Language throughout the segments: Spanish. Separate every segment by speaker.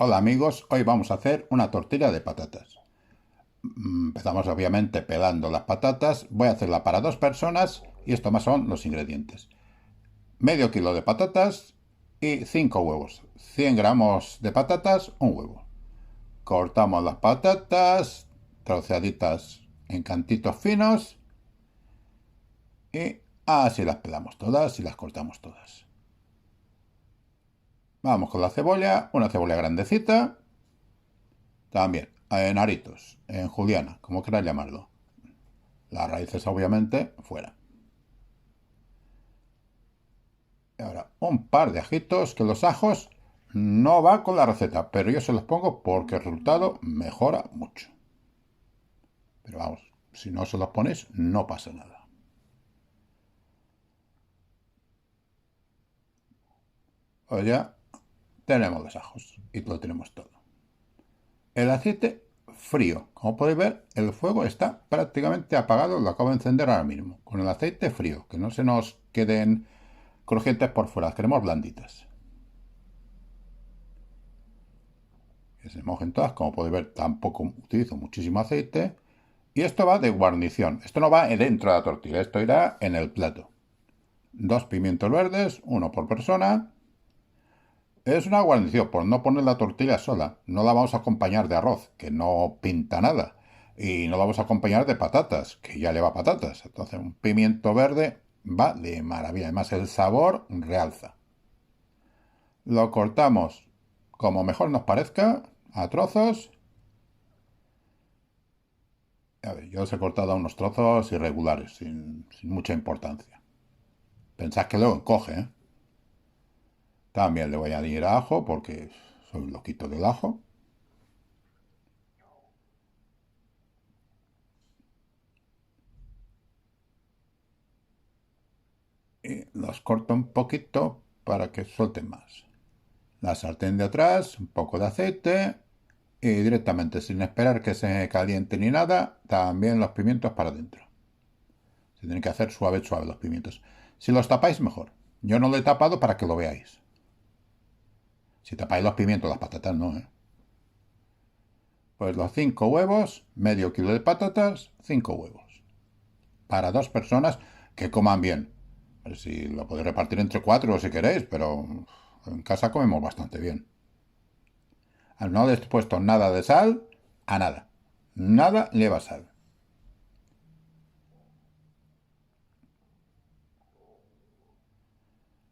Speaker 1: Hola amigos, hoy vamos a hacer una tortilla de patatas. Empezamos obviamente pelando las patatas. Voy a hacerla para dos personas y estos más son los ingredientes. Medio kilo de patatas y 5 huevos. 100 gramos de patatas, un huevo. Cortamos las patatas, troceaditas en cantitos finos y así las pelamos todas y las cortamos todas. Vamos con la cebolla, una cebolla grandecita. También, en aritos, en juliana, como queráis llamarlo. Las raíces, obviamente, fuera. Y ahora, un par de ajitos, que los ajos no va con la receta, pero yo se los pongo porque el resultado mejora mucho. Pero vamos, si no se los ponéis, no pasa nada. Pues ya tenemos los ajos y lo tenemos todo. El aceite frío. Como podéis ver, el fuego está prácticamente apagado, lo acabo de encender ahora mismo. Con el aceite frío, que no se nos queden crujientes por fuera, las queremos blanditas. Que se mojen todas, como podéis ver, tampoco utilizo muchísimo aceite. Y esto va de guarnición, esto no va dentro de la tortilla, esto irá en el plato. Dos pimientos verdes, uno por persona. Es una guarnición, por no poner la tortilla sola. No la vamos a acompañar de arroz, que no pinta nada. Y no la vamos a acompañar de patatas, que ya le va patatas. Entonces un pimiento verde va de maravilla. Además el sabor realza. Lo cortamos como mejor nos parezca, a trozos. A ver, yo os he cortado unos trozos irregulares, sin mucha importancia. Pensad que luego encoge, ¿eh? También le voy a añadir ajo porque soy un loquito del ajo. Y los corto un poquito para que suelten más. La sartén de atrás, un poco de aceite y directamente, sin esperar que se caliente ni nada, también los pimientos para adentro. Se tienen que hacer suave, suave los pimientos. Si los tapáis, mejor. Yo no lo he tapado para que lo veáis. Si tapáis los pimientos, las patatas no, ¿eh? Pues los 5 huevos, medio kilo de patatas, 5 huevos. Para dos personas que coman bien. A ver si lo podéis repartir entre cuatro si queréis, pero en casa comemos bastante bien. No le he puesto nada de sal a nada. Nada lleva sal.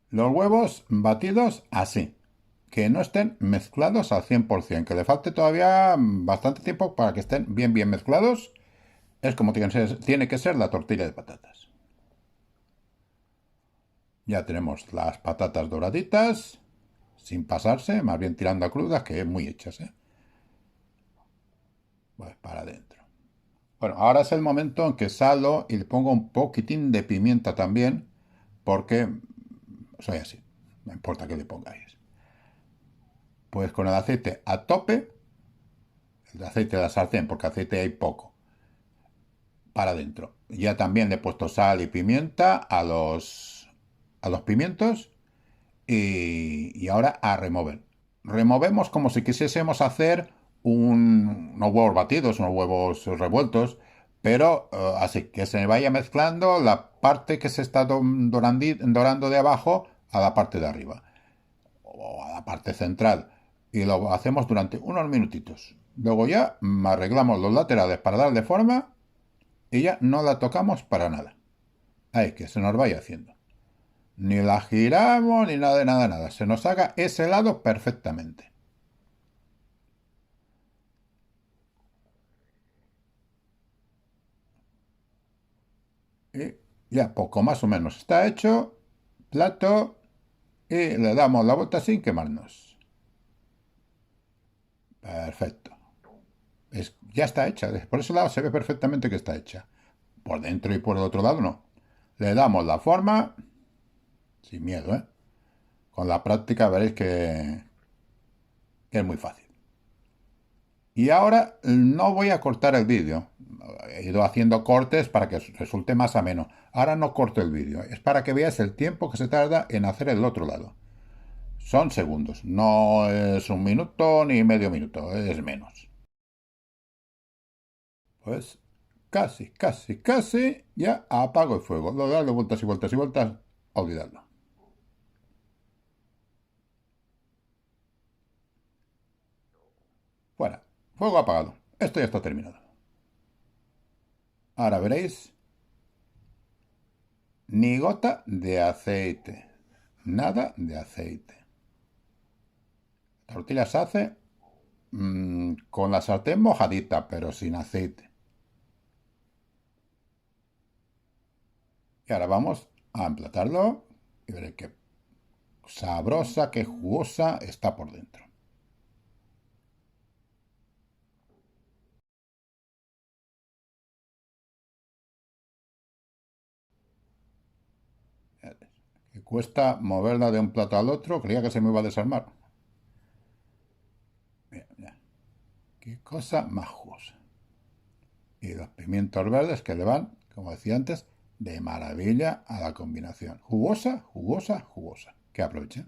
Speaker 1: Los huevos batidos así. Que no estén mezclados al 100%. Que le falte todavía bastante tiempo para que estén bien, bien mezclados. Es como tiene que ser la tortilla de patatas. Ya tenemos las patatas doraditas, sin pasarse, más bien tirando a crudas, que es muy hechas, ¿eh? Pues para adentro. Bueno, ahora es el momento en que salo y le pongo un poquitín de pimienta también, porque soy así, no importa que le pongáis. Pues con el aceite a tope, el aceite de la sartén, porque aceite hay poco, para adentro. Ya también le he puesto sal y pimienta a los pimientos y ahora a remover. Removemos como si quisiésemos hacer unos huevos batidos, unos huevos revueltos, pero así, que se vaya mezclando la parte que se está dorando de abajo a la parte de arriba, o a la parte central. Y lo hacemos durante unos minutitos. Luego ya arreglamos los laterales para darle forma y ya no la tocamos para nada. Ahí, que se nos vaya haciendo. Ni la giramos, ni nada de nada, nada. Se nos haga ese lado perfectamente. Y ya poco más o menos está hecho. Plato. Y le damos la vuelta sin quemarnos. Perfecto. Ya está hecha. Por ese lado se ve perfectamente que está hecha. Por dentro y por el otro lado no. Le damos la forma. Sin miedo, ¿eh? Con la práctica veréis que es muy fácil. Y ahora no voy a cortar el vídeo. He ido haciendo cortes para que resulte más ameno. Ahora no corto el vídeo. Es para que veáis el tiempo que se tarda en hacer el otro lado. Son segundos, no es un minuto ni medio minuto, es menos. Pues casi, casi, casi ya apago el fuego. Lo darle vueltas y vueltas y vueltas, a olvidarlo. Fuera. Fuego apagado. Esto ya está terminado. Ahora veréis, ni gota de aceite. Nada de aceite. La tortilla se hace con la sartén mojadita, pero sin aceite. Y ahora vamos a emplatarlo y veréis qué sabrosa, qué jugosa está por dentro. Que cuesta moverla de un plato al otro, creía que se me iba a desarmar. Mira, mira, qué cosa más jugosa. Y los pimientos verdes que le van, como decía antes, de maravilla a la combinación. Jugosa, jugosa, jugosa. Que aprovechen.